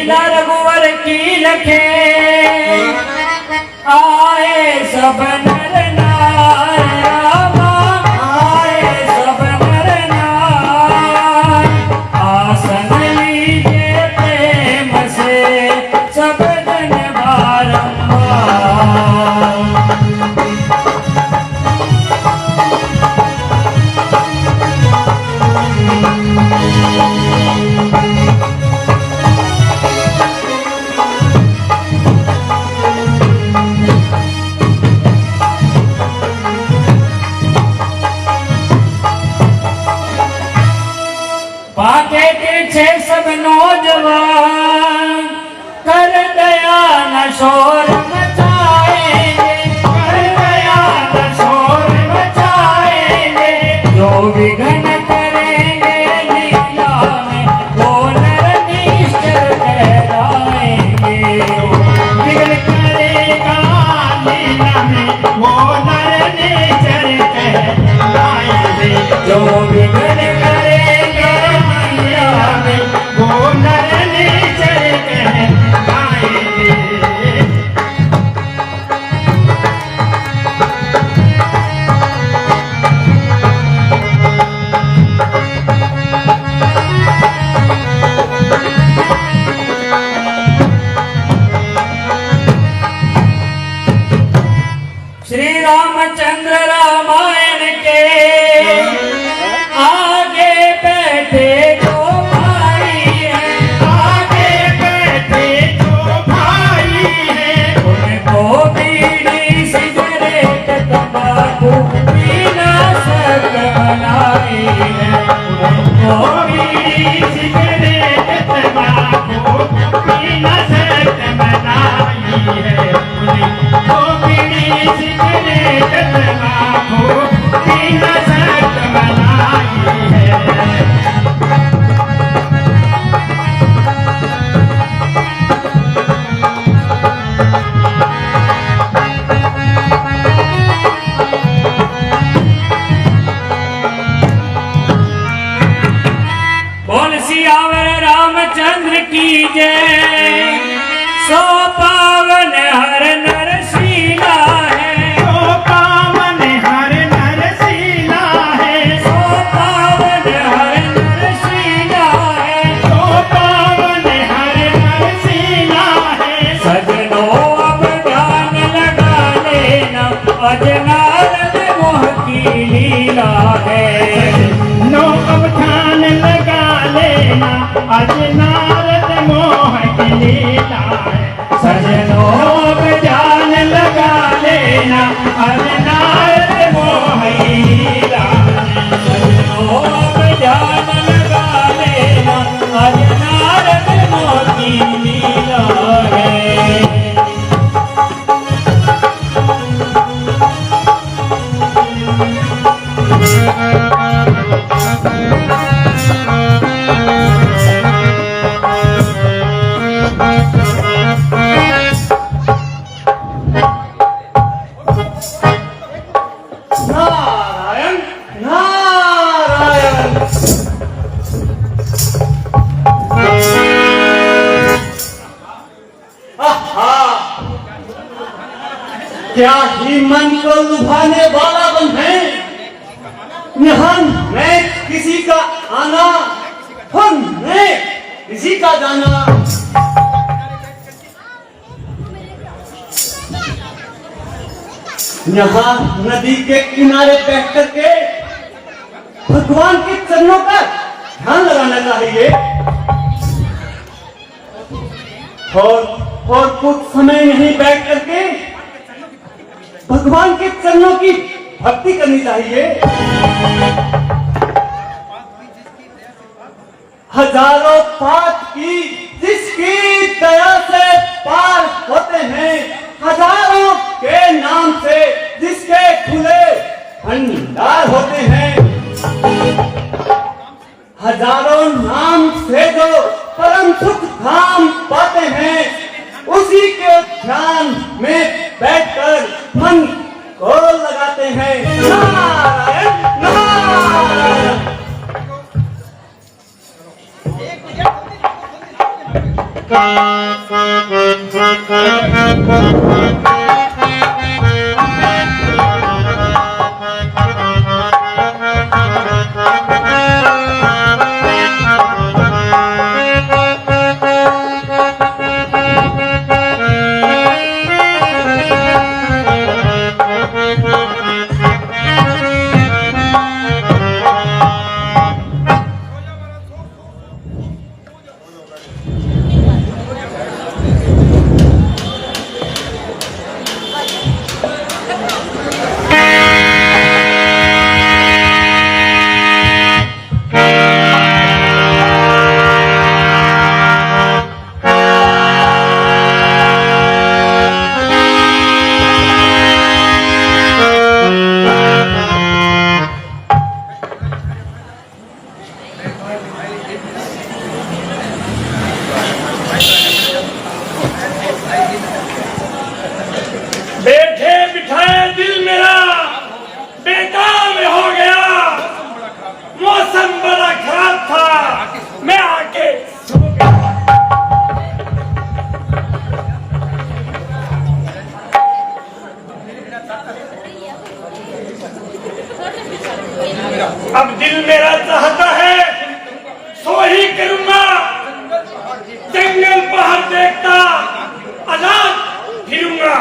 लीला रघुवर की लखे आए सब नर नार रामा आए सब नर नार आसन लीजिए प्रेम से सब जन बारंबार। पाके पीछे सब नौजवान कर दया न शोर मचाएंगे कर दया न शोर मचाएंगे जो विघ्न करेंगे लीला में वो नर निश्चर कहलाएंगे। विघ्न करेगा लीला में वो नर निश्चर कहलाएंगे जो विघ्न करेंगे वो नर निश्चर कहलाएंगे। श्री रामचंद्र रामायण के आगे बैठे जो भाई हैं आगे बैठे जो भाई हैं उनको बीड़ी सिगरेट तंबाकू पीना सख्त बनाई है उनको बीड़ी सिगरेट तंबाकू पीना सख्त बनाई है उनको बीड़ी सिगरेट तंबाकू पीना सख्त बनाई है। बोल सियावर रामचंद्र की जय सो पावन हर नरसीला है सो पावन हर नरसीला है सो पावन हर नरसीला है सो पावन हर नरसीला है। सजनो अब ध्यान लगा लेना अजनारद मोह की लीला है नो अब ध्यान लगा लेना आज नारद मोह की लीला है। सजनो अब ध्यान लगा लेना अजनारद मोह की लीला है सजनो अब ध्यान लगा लेना अजनारद मोह की लीला है। नारायण नारायण। क्या ही मन को लुभाने वाला बन है यहाँ मैं किसी का आना हम मैं किसी का जाना। यहाँ नदी के किनारे बैठ करके भगवान के चरणों का ध्यान लगाना चाहिए और कुछ समय यहीं बैठ करके भगवान के चरणों की भक्ति करनी चाहिए। हजारों पाप की जिसकी दया से पार होते हैं हजारों के नाम से जिसके खुले भंडार होते हैं हजारों नाम से जो परम सुख धाम पाते हैं उसी के ध्यान में बैठकर मन को लगाते हैं। नारायण नारायण। बैठे बिठाए दिल मेरा बेकाम हो गया। मौसम बड़ा खराब था, मैं आके सो गया। अब दिल मेरा चाहता है सो ही करूंगा। जंगल पहाड़ देखता आजाद फिरूंगा।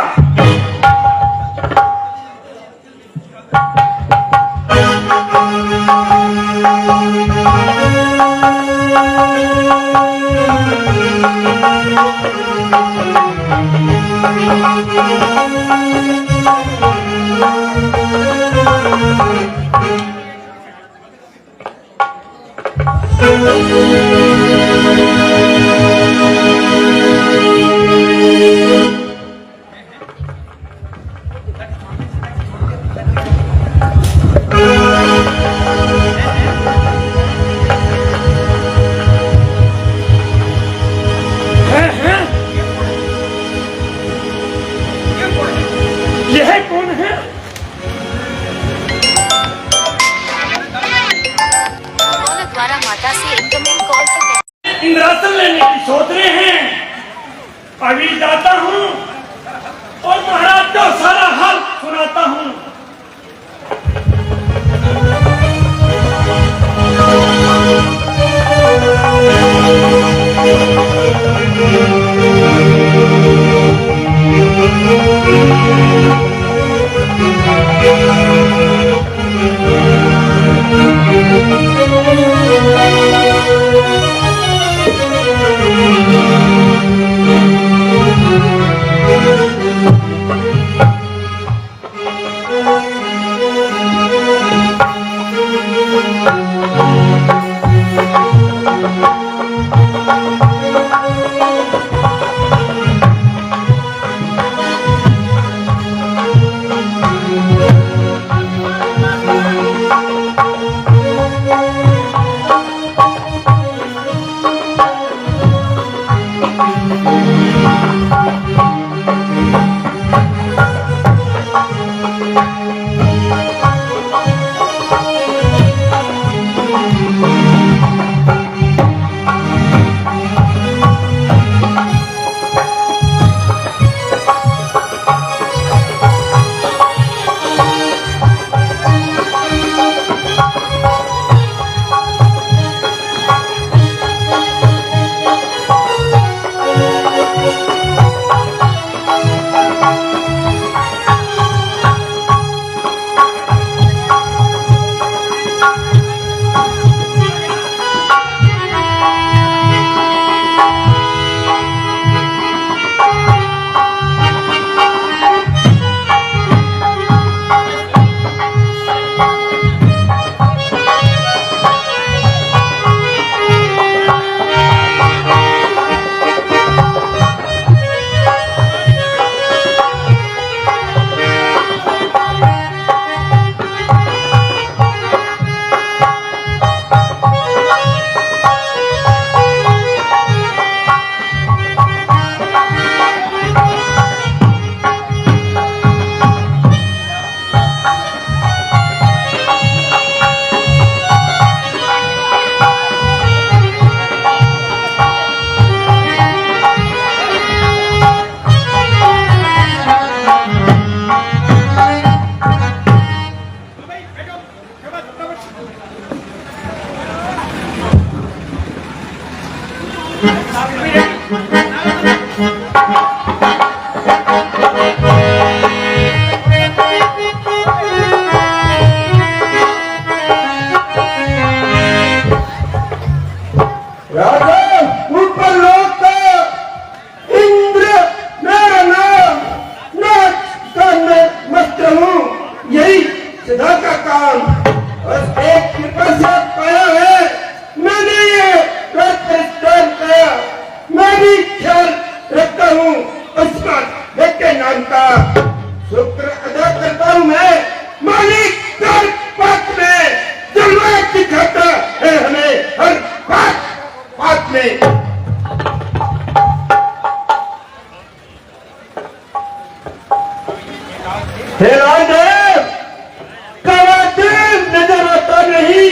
कवातीब नजर आता नहीं,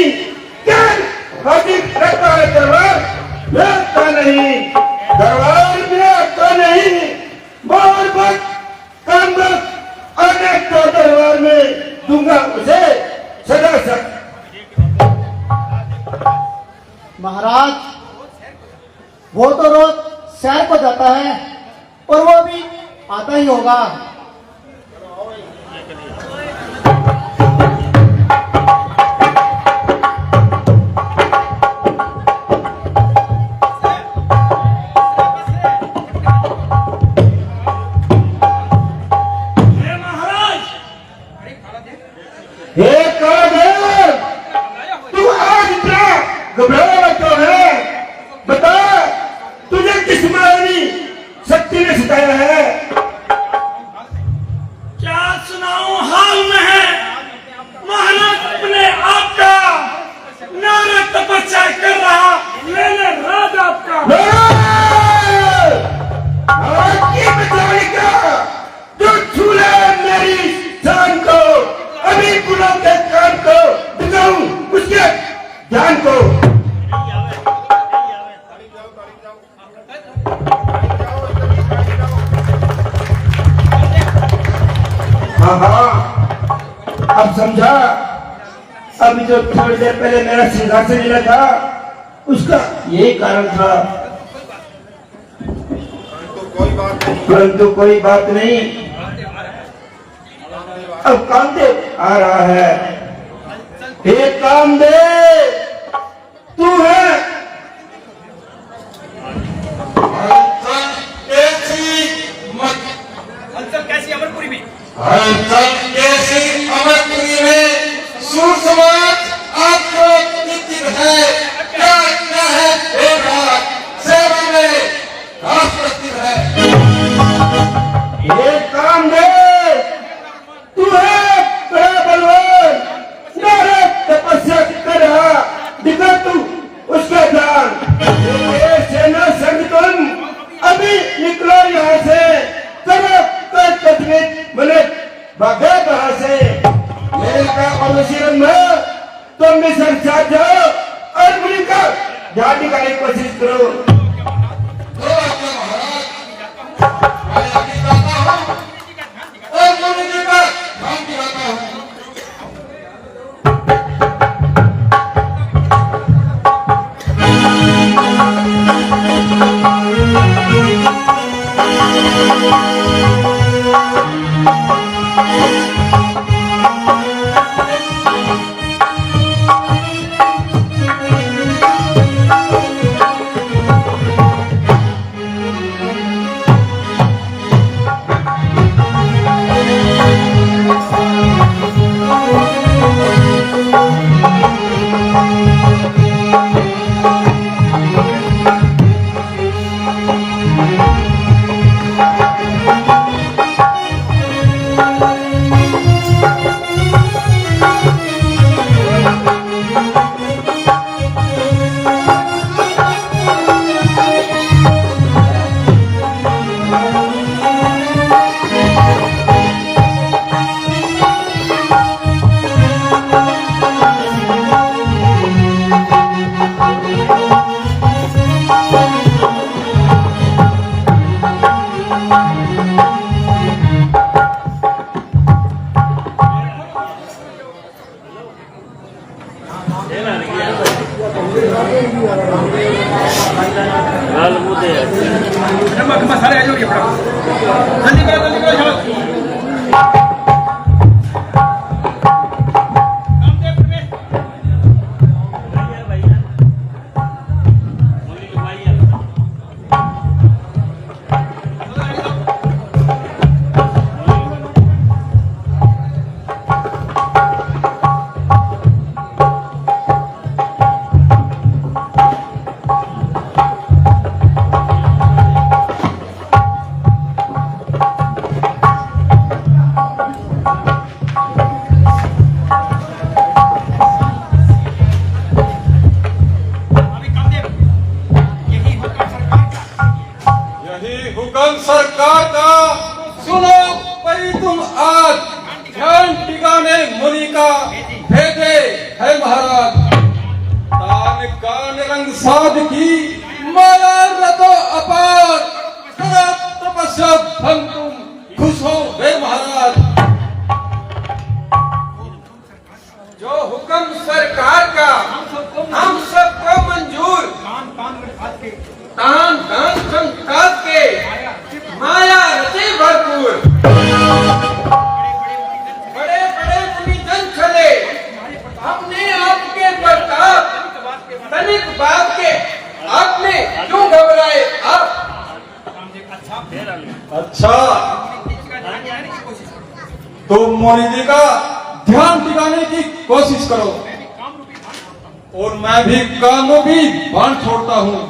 क्या हाजिर रहता है दरबार में आता नहीं, दरबार में आता नहीं, बार बार कामगत आने को दरबार में दूंगा उसे सदा सक। महाराज, वो तो रोज शहर को जाता है और वो भी आता ही होगा। हे कागर, तू आज क्या घबराया तो है? बता, तुझे किस महारानी शक्ति ने सिखाया है? क्या सुनाऊं हाल में है महाराज अपने आप का नारे तपस्या कर रहा मैंने राज आपका। आज की बचाई का जो छूले मेरी जान को, अभी गुलाम के कान को दिखाऊं उसके ध्यान को। हाँ हाँ, अब समझा। अभी जो थोड़ी देर पहले मेरा सिंहासन हिला था उसका यही कारण था। परंतु कोई बात नहीं, अब कामदेव आ रहा है। हे कामदेव, तू है कैसी अमरपुरी में अमरपुरी में सूर समाज आपको निश्चित है। क्या क्या है हे राज, सेवा में राष्ट्रपति है। ये कामदेव, तू है बड़ा बलवान, नारे तपस्या कर रहा, दिखा तू उसका ध्यान। ये सेना संग तुम अभी निकलो यहाँ से, करो कर तकलीफ बने भागे कहाँ से। मेरे का अनुशीलन में तुम भी सर साथ जाओ और मुझे का ध्यान निकालने की कोशिश करो। साधकी माया रतो अपार करत तपस्या भंग तुम खुश हो वे महाराज। जो हुक्म सरकार का हम सबको मंजूर, तान दान संकात के माया रचे भरपूर। बड़े बड़े मुनिजन चले अपने आपके प्रताप, तनिक बात के आपने क्यों घबराए आप? अच्छा, तो मोनी जी का ध्यान टिकाने की कोशिश करो और मैं भी कामों की बांध छोड़ता हूँ।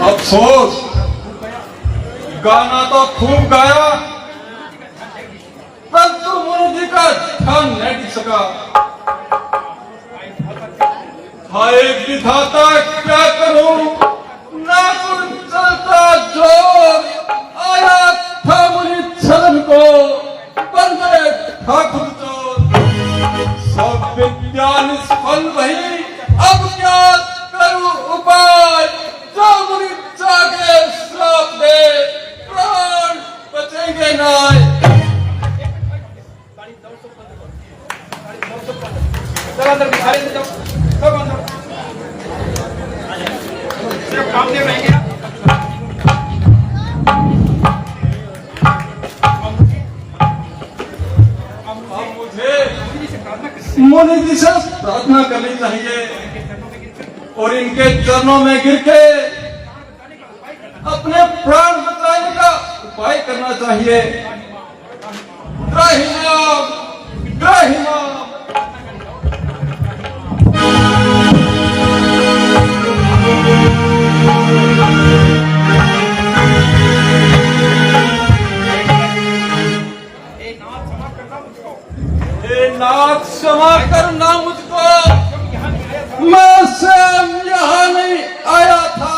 अफसोस, गाना तो खूब गाया परंतु मुनि जी का ध्यान नहीं टिक सका। हाय विधाता क्या करूं, ना कुछ चलता जोर आया था मुनि छलन को बन गए ठाकुर चोर। सब विद्या निष्फल वही, अब क्या करूं उपाय, जो मुनि जागे श्राप दे प्राण बचेंगे नाय। चलो अंदर सारे जाओ, सब अंदर सिर्फ काम दे रहेंगे ना। अब मुझे मुनि जी से प्रार्थना करनी चाहिए और इनके चरणों में गिर के अपने प्राण बचाने का उपाय करना चाहिए। त्राहिमाम, त्राहिमाम। हे नाथ क्षमा करना मुझको, मैं स्वयं यहाँ नहीं आया था,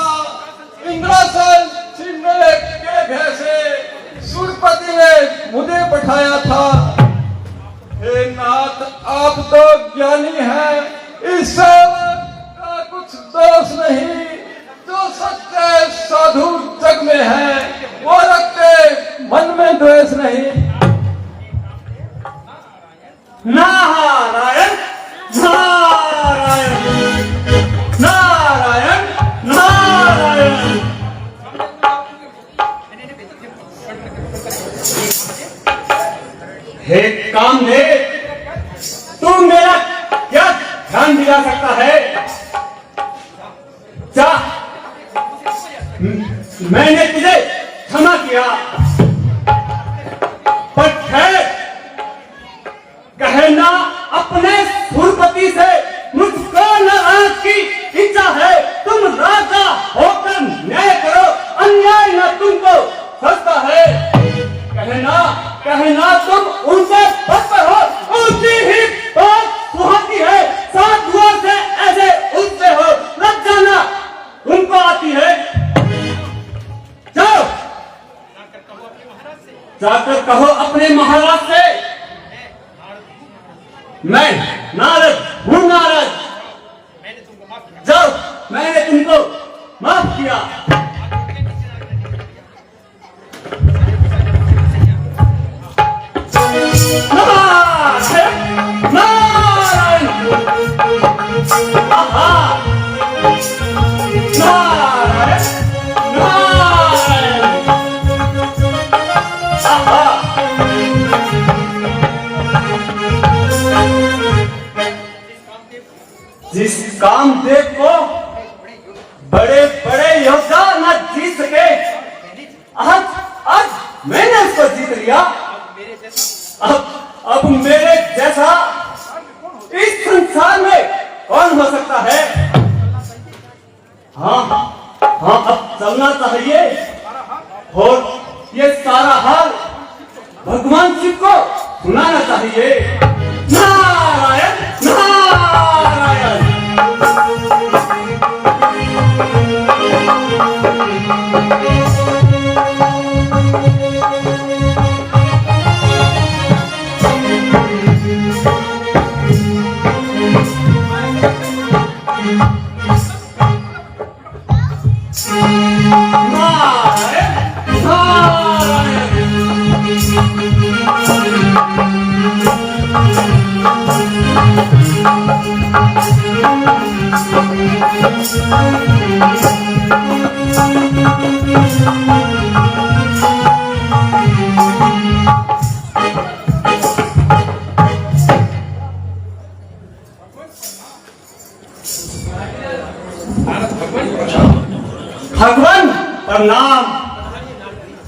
इंद्रासन छीनने के भय से सूरपति ने मुझे पठाया था। हे नाथ, आप तो ज्ञानी हैं, इस सब का कुछ दोष नहीं। जो सच्चे साधु जग में है वो रखते मन में द्वेष नहीं। नारायण नारायण नारायण नारायण। हे कामदेव, तू मेरा क्या ध्यान दिला सकता है? जा, मैंने तुझे क्षमा किया, पर ठहर, कहना अपने सुरपति से मुझको नाराज की इच्छा है। तुम राजा होकर न्याय करो, अन्याय न तुमको सस्ता है। कहना तुम उनसे बदतर हो, ऊंची ही बात सुहाती है। साधुओं से ऐसे उठते हो, लज्जा ना तुमको आती है। जाओ, जाकर कहो अपने महाराज से, मैं नारद हूँ नारद। जाओ, मैंने तुमको माफ किया। नारायण नारायण, आहा, नारायण नारायण, आहा। जिस कामदेव को बड़े बड़े योद्धा न जीत सके, आज मैंने उसको जीत लिया। अब मेरे जैसा इस संसार में कौन हो सकता है? हाँ, अब चलना चाहिए और ये सारा हाल भगवान शिव को सुनाना चाहिए। नारायण नारायण। भगवान प्रणाम।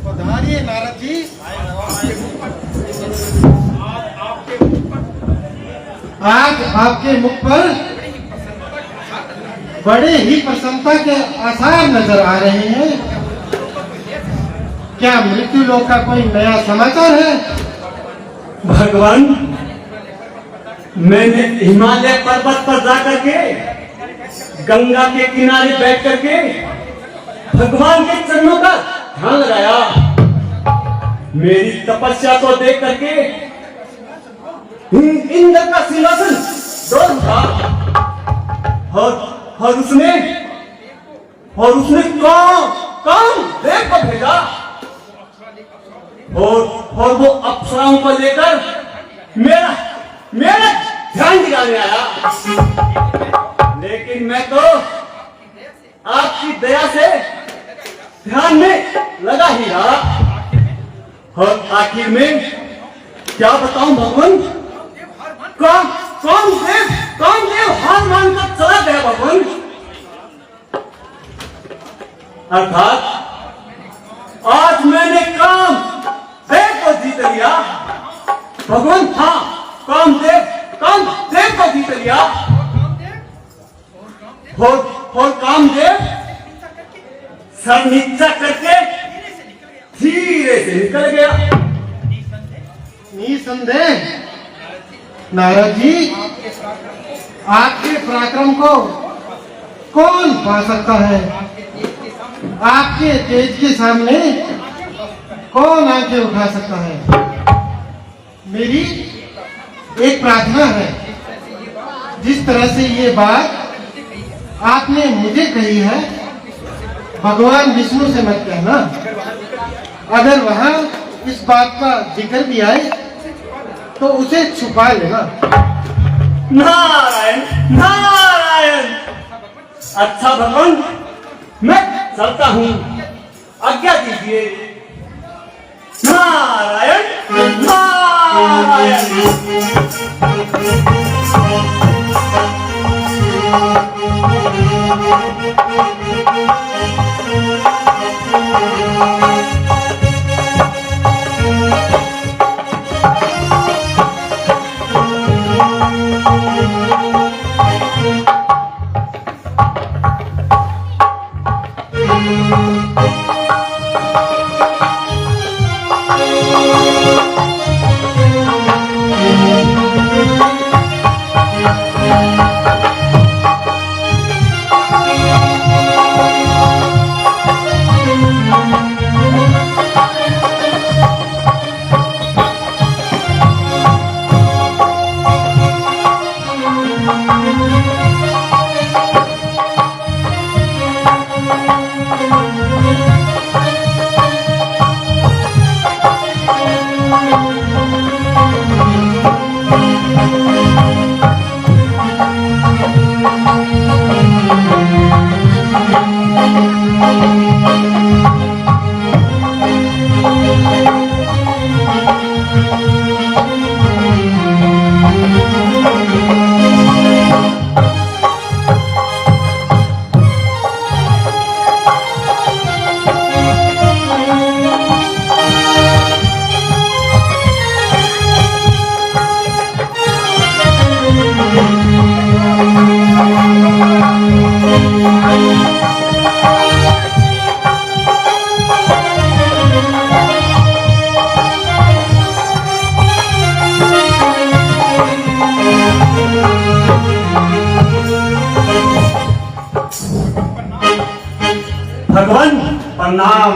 पधारिए नारद जी। आज आपके मुख पर बड़े ही प्रसन्नता के आसार नजर आ रहे हैं। क्या मृत्यु लोक का कोई नया समाचार है? भगवान, मैंने हिमालय पर्वत पर जाकर के गंगा के किनारे बैठ करके भगवान के चरणों का ध्यान लगाया। मेरी तपस्या को देख करके इंद्र का सिंहासन डोल उठा और उसने कौन देव को भेजा और वो अप्सराओं को लेकर मेरा ध्यान दिलाने आया। लेकिन मैं तो आपकी दया से ध्यान में लगा ही रहा और आखिर में क्या बताऊं भगवान, कौन देव हार मानकर चला गया भगवान। अर्थात आज मैंने काम देव को जीत लिया भगवान। हाँ, काम देव को जीत लिया और कामदेव सर नीचा करके धीरे से निकल गया। निसंदेह नारद जी, आपके पराक्रम को कौन पा सकता है? आपके तेज के सामने कौन आंखें उठा सकता है? मेरी एक प्रार्थना है, जिस तरह से ये बात आपने मुझे कही है, भगवान विष्णु से मत कहना। अगर वहां इस बात का जिक्र भी आए तो उसे छुपा लेना। नारायण नारायण। अच्छा भगवान, मैं चलता हूँ, आज्ञा दीजिए। नारायण नारायण। भगवान प्रणाम।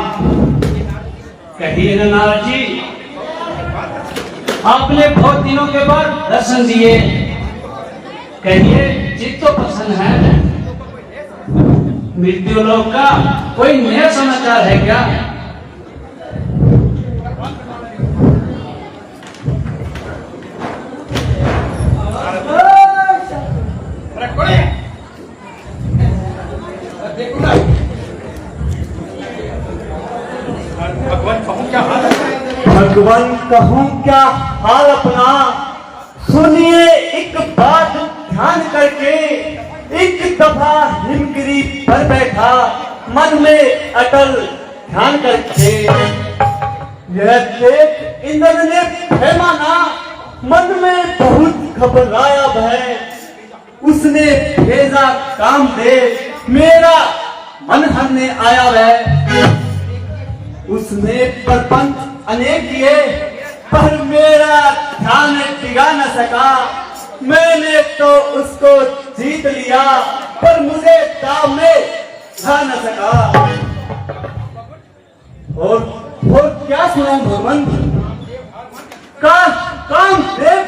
कहिए ना नारद जी, आपने बहुत दिनों के बाद दर्शन दिए, कहिए चित्त तो प्रसन्न है। मृत्यु लोक का कोई नया समाचार है क्या? भगवान कहूँ क्या हाल अपना, सुनिए एक बात ध्यान करके। एक दफा हिमगिरी पर बैठा, मन में अटल ध्यान करके। यह देख इंद्र ने भय माना, मन में बहुत घबराया भय। उसने भेजा कामदेव, मेरा मन हरने आया वह। उसने प्रपंच अनेक किए, पर मेरा ध्यान टिका न सका। मैंने तो उसको जीत लिया, पर मुझे दाव में ला न सका। और क्या सुनाऊं भगवान, कामदेव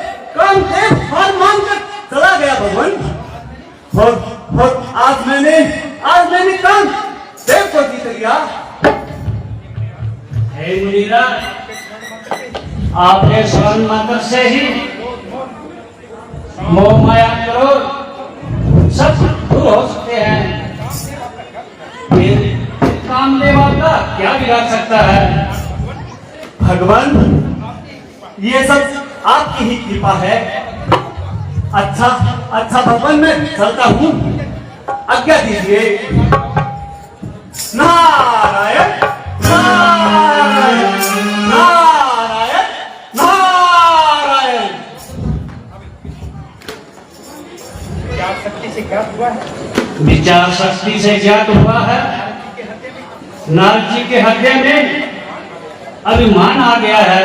हार मानकर चला गया भगवान। और आज मैंने कामदेव को जीत लिया। हे मुनिराज, आपने स्वर्ण मंत्र से ही मोह माया क्रोध सब दूर हो सकते हैं। फिर कामदेव का क्या बिगाड़ सकता है? भगवान, ये सब आपकी ही कृपा है। अच्छा भगवान, मैं चलता हूँ, आज्ञा दीजिए। नारायण नारायण नारायण नारायण। विचार शक्ति से ज्ञात हुआ है, नारद जी के हृदय में अभिमान आ गया है।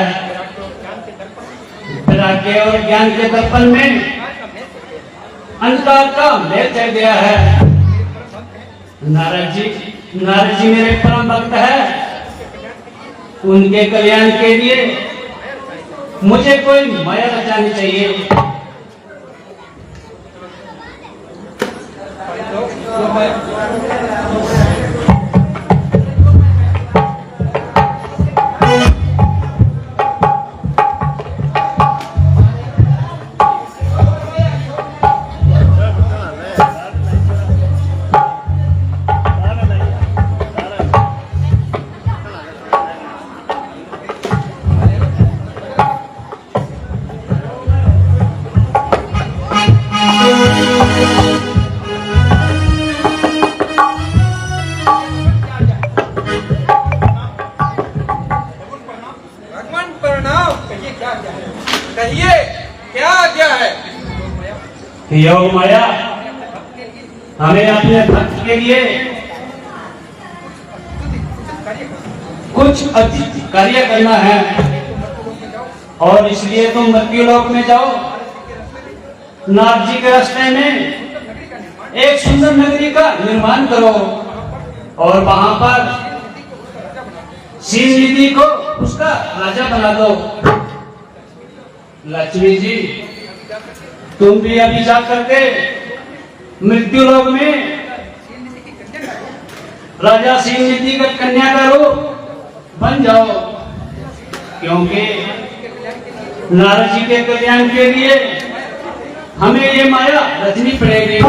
वैराग्य और ज्ञान के दर्पण में अंधकार का मेल चल गया है। नारद जी मेरे परम भक्त है। उनके कल्याण के लिए मुझे कोई माया रचानी चाहिए। भगवान प्रणाम। कहिए क्या क्या है, कहिए क्या क्या है। योग माया हमें अपने भक्त के लिए कुछ अधिक कार्य करना है और इसलिए तुम मृत्यु लोक में जाओ। नाथ जी के रास्ते में एक सुंदर नगरी का निर्माण करो और वहां पर सीन निधि को उसका राजा बना दो। लक्ष्मी जी तुम भी अभी जा करके मृत्यु लोक में राजा सीन निधि का कन्या का रूप बन जाओ, क्योंकि नारद जी के कल्याण के लिए हमें ये माया रचनी पड़ेगी।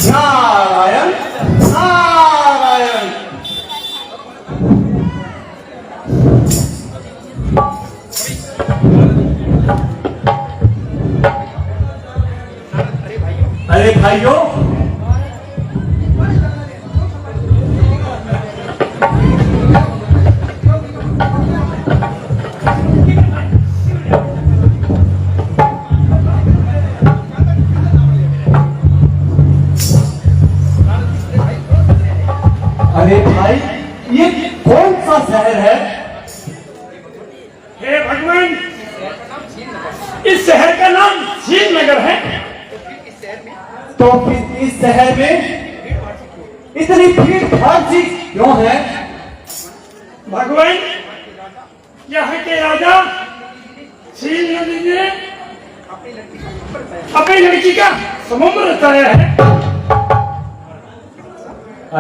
नारायण नारायण। अरे भाइयों, अरे भाई ये कौन सा शहर है? हे भगवान, इस शहर का नाम श्रीनगर है। तो फिर इस शहर में इतनी भीड़ भाड़ सी क्यों है? भगवान, यहाँ के राजा श्रीनगर ने अपनी लड़की का समुद्र रचाया है।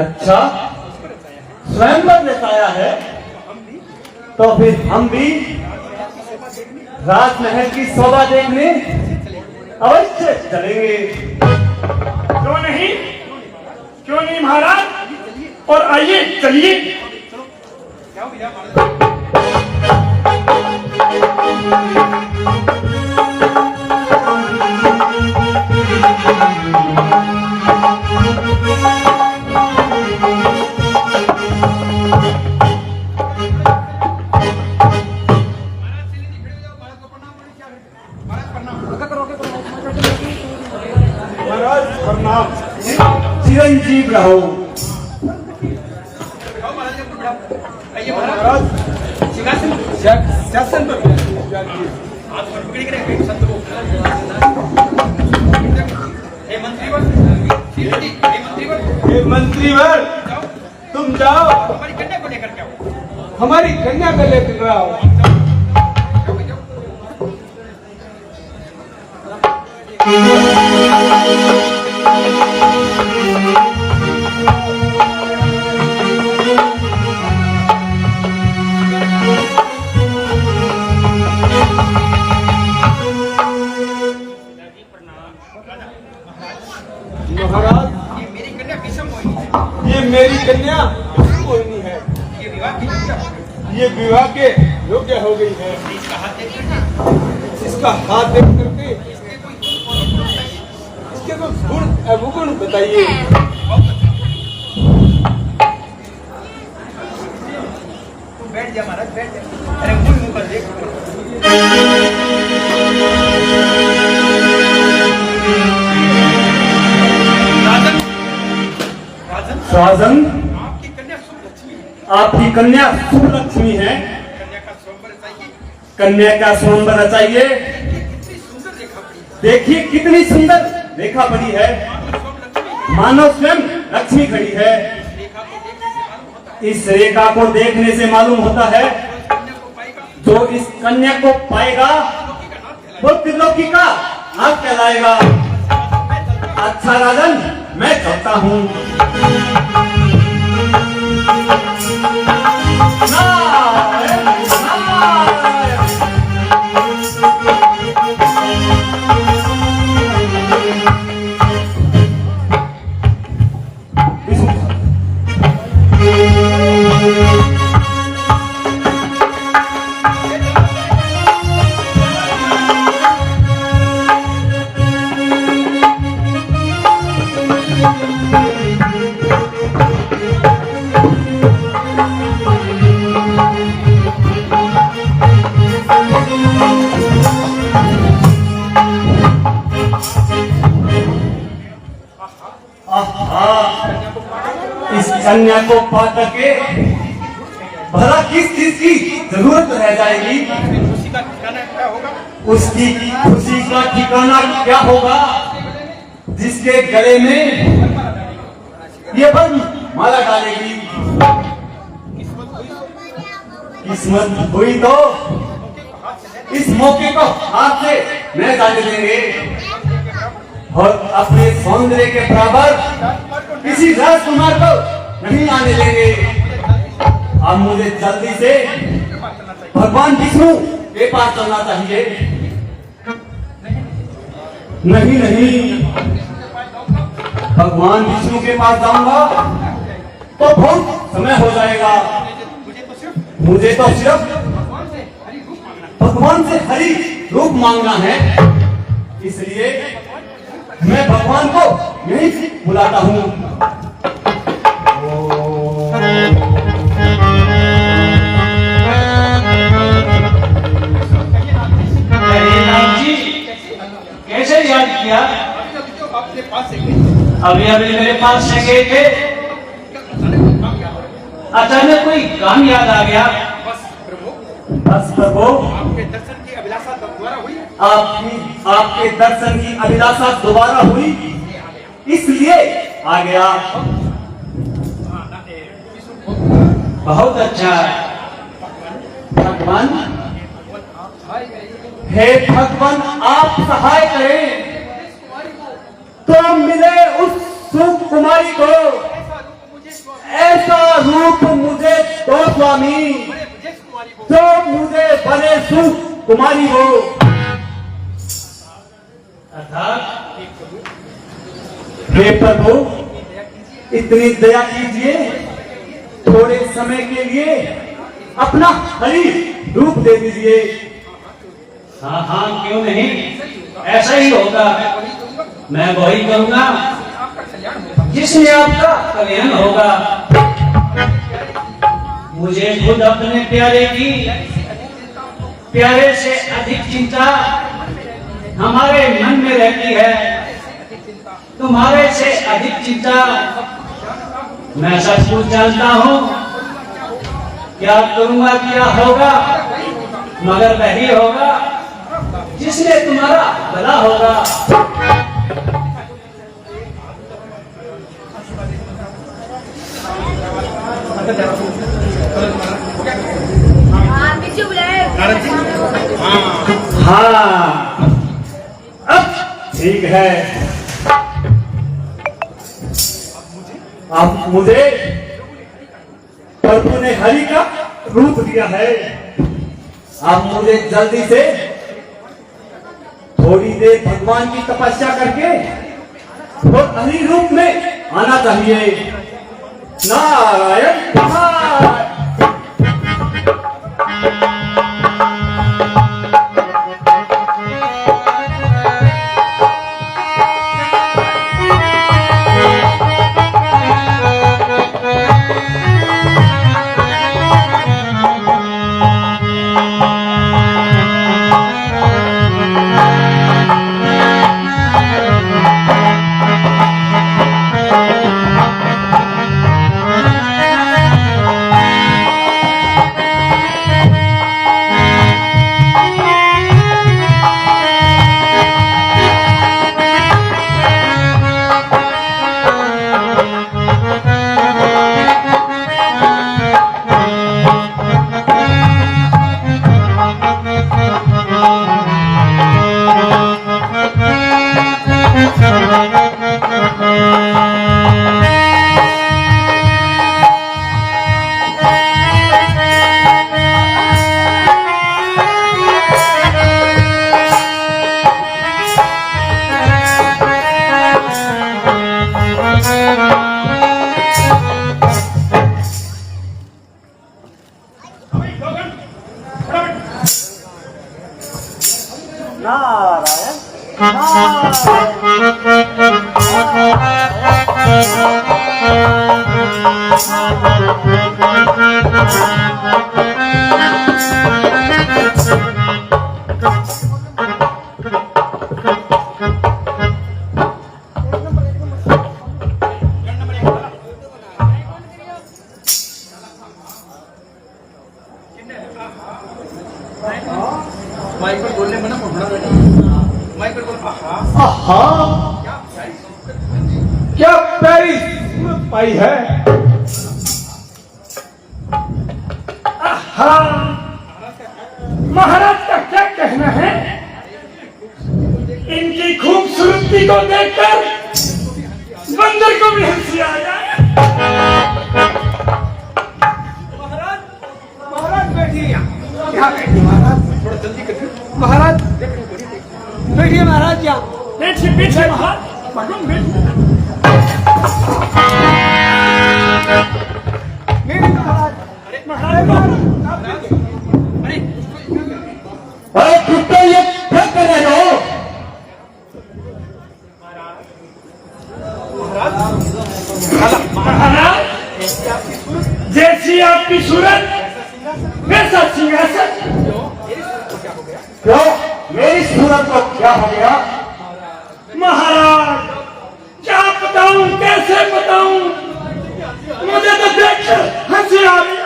अच्छा, स्वयंवर रचाया है। तो फिर हम भी राजमहल की शोभा देखने अवश्य चलेंगे। क्यों नहीं महाराज, और आइए चलिए। महाराज प्रणाम। चिरंजीव रहो। महाराज शासन पर हे मंत्रीवर, तुम जाओ हमारी कन्या को लेकर के आओ। हमारी कन्या को लेकर आओ। ये विवाह के योग्य हो गई है। इसका हाथ देख करके इसके तो गुण अवगुण बताइए। बैठ जा महाराज, बैठ जा। अरे मुंह पर देख। राजन, आपकी कन्या शुभ लक्ष्मी है। आपकी कन्या शुभ लक्ष्मी है। कन्या का स्वयंवर चाहिए। कन्या का स्वयंवर चाहिए। कितनी सुंदर रेखा पड़ी है। देखिए कितनी सुंदर रेखा पड़ी है। मानो स्वयं लक्ष्मी खड़ी है। इस रेखा को देखने से मालूम होता है जो इस कन्या को पाएगा वो त्रिलोकी का नाथ कहलाएगा। अच्छा राजन, मैं चलता हूँ। नारायण, नारायण। इस कन्या को पा करके भला किस चीज की जरूरत रह जाएगी? खुशी का ठिकाना क्या होगा? उसकी खुशी का ठिकाना क्या होगा जिसके गले में ये बन माला डालेगी? किस्मत हुई तो इस मौके को हाथ से न डाल देंगे और अपने सौंदर्य के बराबर किसी राजकुमार को नहीं आने देंगे। अब मुझे जल्दी से भगवान विष्णु के पास चलना चाहिए। नहीं नहीं, भगवान विष्णु के पास जाऊंगा तो बहुत समय हो जाएगा। मुझे तो सिर्फ भगवान से हरि रूप मांगना है, इसलिए मैं भगवान को यहीं बुलाता हूँ। जी कैसे याद किया? आपके पास से अभी अभी मेरे पास से गए थे, अचानक कोई काम याद आ गया। बस प्रभु, आपके दर्शन की अभिलाषा दोबारा हुई। आपके दर्शन की अभिलाषा दोबारा हुई, इसलिए आ गया। बहुत अच्छा। भगवान, हे भगवान, आप सहाय करें तो मिले उस सुकुमारी को। ऐसा रूप मुझे दो स्वामी जो मुझे बने सुकुमारी हो। हे प्रभु, इतनी दया कीजिए, थोड़े समय के लिए अपना हरि रूप दे दीजिए। हाँ हाँ, क्यों नहीं, ऐसा ही होगा। मैं वही करूंगा जिसमें आपका कल्याण होगा। मुझे खुद अपने प्यारे की प्यारे से अधिक चिंता हमारे मन में रहती है। तुम्हारे से अधिक चिंता मैं सब कुछ जानता हूँ। क्या करूंगा, क्या होगा, मगर वही होगा जिसमें तुम्हारा भला होगा। हाँ, अब ठीक है। अब मुझे प्रभु ने हरि का रूप दिया है। अब मुझे जल्दी से थोड़ी देर भगवान की तपस्या करके और हरि रूप में आना चाहिए। नारायण नारायण। माइक पर बोलने में ना पढ़ना माइक पर बोल क्या प्यारी सूरत पाई है। हाँ महाराज का क्या कहना है? इनकी खूबसूरती को देखकर बंदर को भी हंसी आ जाए। महाराज बैठिए यहाँ बैठिए महाराज थोड़ा जल्दी करिए महाराज बैठिए महाराज यहाँ पीछे पीछे महाराज भगवान बैठिए। अरे कुत्ते ये क्या कर रहे हो? महाराज जैसी आपकी सूरत वैसा सिंहासन। क्यों मेरी सूरत को क्या हो गया? महाराज क्या बताऊं कैसे बताऊं, मुझे तो देखकर हंसी आ रही है।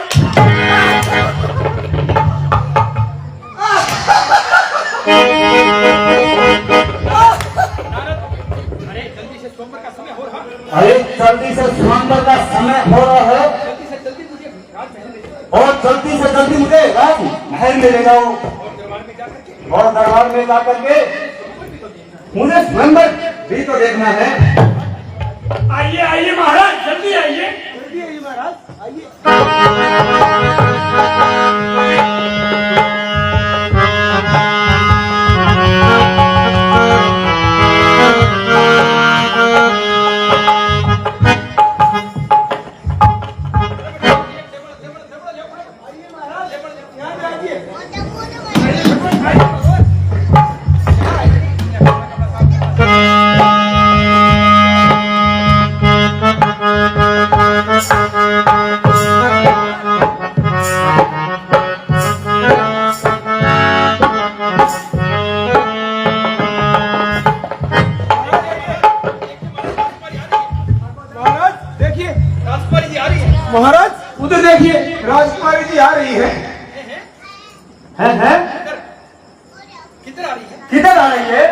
अरे जल्दी से स्वयंवर का समय हो रहा है और जल्दी से जल्दी मुझे राजमहल में ले जाओ और दरबार में जाकर के मुझे स्वयंवर भी तो देखना है। आइए आइए महाराज जल्दी आइए। महाराज उधर देखिए राजकुमारी जी आ रही है। किधर आ रही है? किधर आ रही है?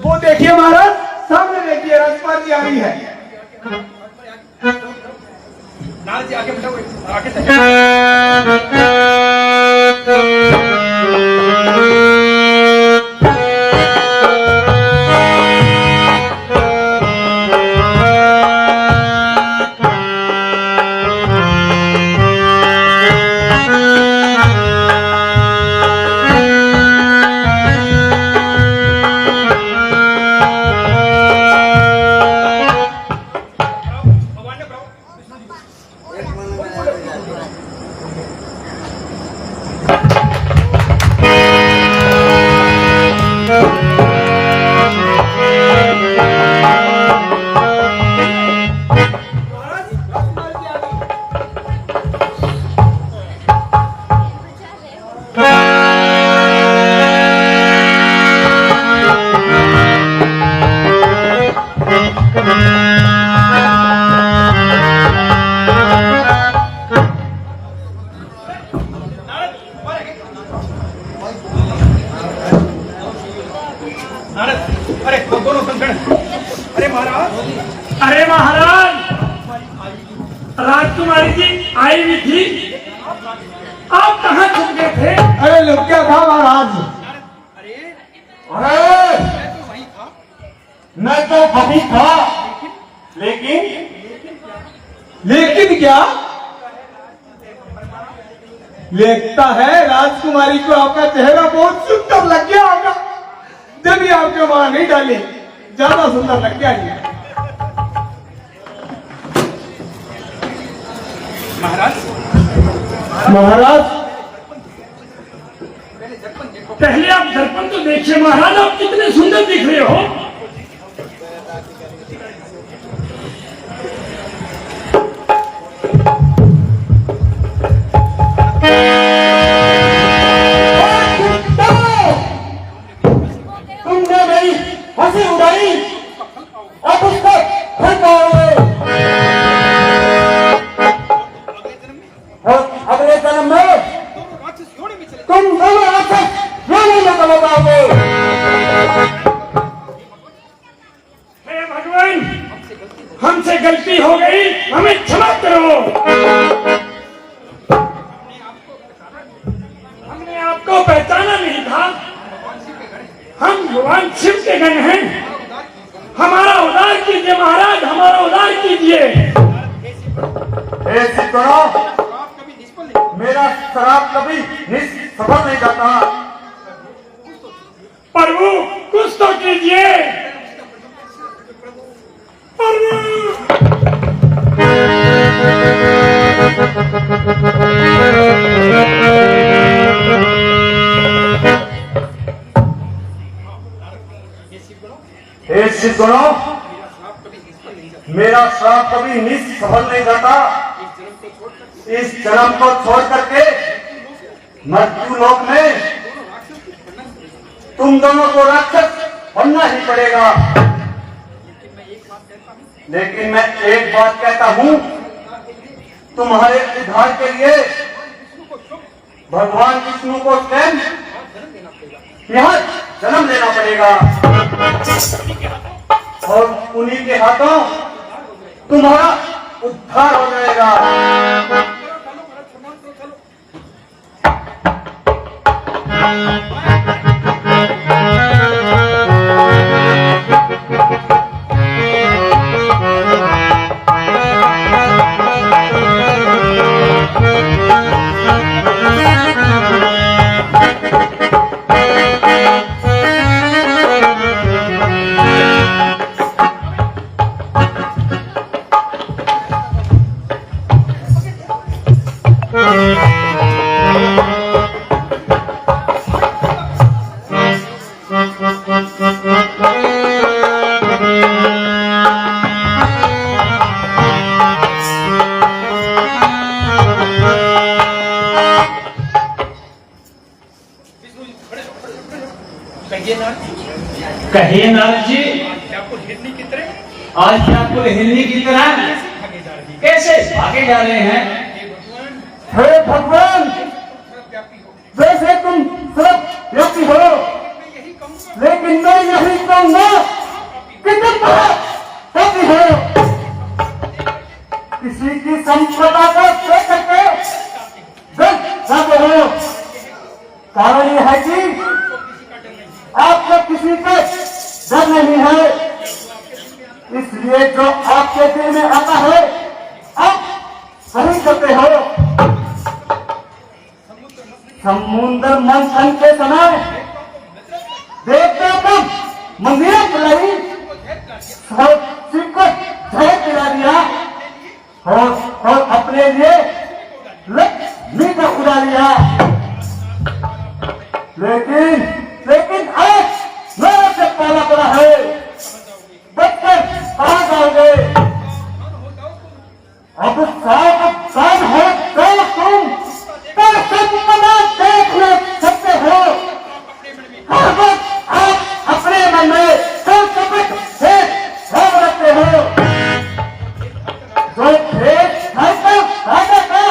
वो देखिए महाराज सामने देखिए राजकुमारी जी आ रही है। नारद जी आगे बढ़ो आगे से अरे दोनों संगठन अरे महाराज राजकुमारी जी आई हुई थी, आप कहाँ छुप गए थे? अरे लुक गया था महाराज। अरे अरे वहीं था मैं तो वही था लेकिन क्या लगता है राजकुमारी को आपका चेहरा बहुत सुंदर लग गया होगा, जब भी आपके वहां नहीं डाले ज्यादा सुंदर लग गया ये। महाराज महाराज पहले दर्पण देखो पहले आप दर्पण तो देखिए महाराज, आप कितने सुंदर दिख रहे हो। तुमने मेरी हंसी उड़ाई, अब उसको फंसाओगे। और अगले जन्म में तुम दोनों राक्षस योनि में चले जाओगे। हे भगवान, हमसे गलती हो गई, हमें क्षमा करो। हमने आपको पहचाना नहीं था। हम भगवान शिव के गण हैं। हमारा उद्धार कीजिए महाराज, हमारा उद्धार कीजिए। हे सिद्धो, मेरा शराब कभी सफल नहीं जाता। प्रभु कुछ तो कीजिए प्रभु। हे सिद्धो, मेरा श्राप कभी निष्फल नहीं जाता। इस जन्म को छोड़ करके मृत्यु लोक में तुम दोनों को राक्षस बनना ही पड़ेगा। लेकिन मैं एक बात कहता हूं, तुम्हारे उद्धार के लिए भगवान विष्णु को स्वयं यहाँ जन्म लेना पड़ेगा और उन्हीं के हाथों तुम्हारा उद्धार हो जाएगा। कहिए नारद जी, आज क्या आपको हिरनी की तरह कैसे भागे जा रहे हैं? हे भगवान, वैसे तुम सब व्यापी हो, लेकिन मैं यही कहूंगा कि तुम पापी हो। किसी की संपदा को देख करके गलत जाते हो। कारण यह है कि आपको किसी का डर नहीं है, इसलिए जो आपके दिल में आता है आप वही करते हो। समुद्र मंथन के समय देवता को मंदिर बुलाई, शिव को जय पिला दिया और अपने लिए लक्ष्मी को उड़ा लिया। लेकिन आज मेरा से पाला पड़ा है, बचकर कहाँ जाओगे? अब सावधान हो तो तुम संपदा देख ले सकते हो। हर वक्त आप अपने मन में संकट से भाव रखते हो। जो भेद राजा का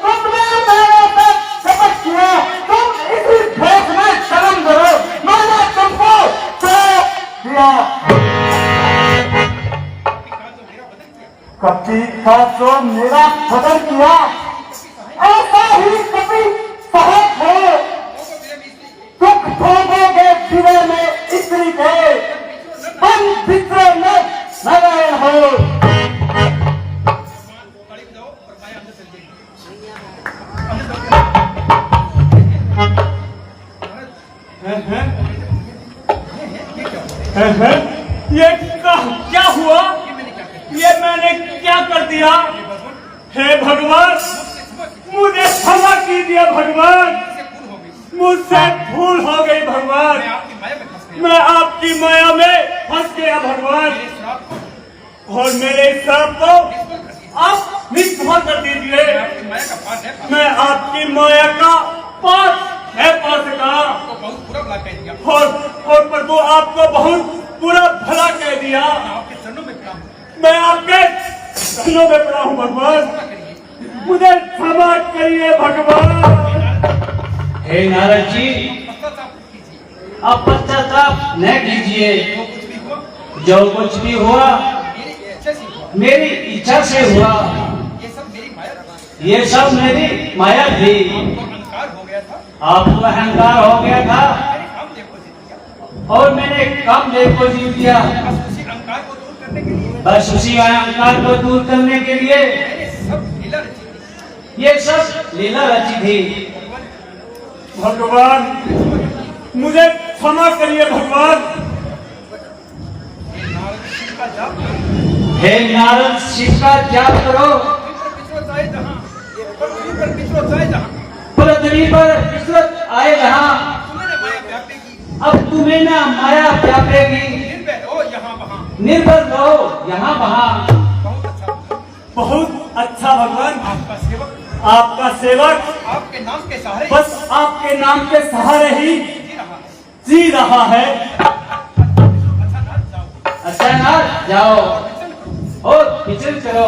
तुमने मेरे साथ शपथ किया, तुम इसी भेद में जन्म करो। मैंने तुमको दिया। कभी था जो मेरा बदल किया, ऐसा ही कभी सहज हो। दुख भोगोगे दिले में स्त्री के, मन भित्र में नारायण हो। ये क्या हुआ? ये मैंने क्या कर दिया? हे भगवान, मुझे क्षमा कीजिए भगवान, मुझसे भूल हो गई भगवान। मैं आपकी माया में फंस गया भगवान, और मेरे श्राप को आप निष्फल कर दीजिए। मैं आपकी माया का पास है पास का, और प्रभु आपको बहुत बुरा भला कह दिया। मैं आपके चरणों में पड़ा हूँ भगवान, मुझे क्षमा करिए भगवान। हे नारद जी, अब पश्चाताप न कीजिए। जो कुछ भी हुआ मेरी इच्छा से हुआ, ये सब मेरी माया थी। आपको अहंकार हो गया था और मैंने कामदेव को जीत दिया। बस उसी अहंकार को दूर करने के लिए ये सब लीला रची थी। भगवान मुझे क्षमा करिए भगवान। हे नारद, शिव का जाप करो, पृथ्वी पर विस्तृत आए जहां, अब तुम्हें ना माया व्यापेगी। निर्भर रहो यहाँ वहाँ। बहुत अच्छा भगवान, आपका सेवक आपके नाम के सहारे बस आपके नाम के सहारे ही जी रहा है। अच्छा ना जाओ और पिछल करो।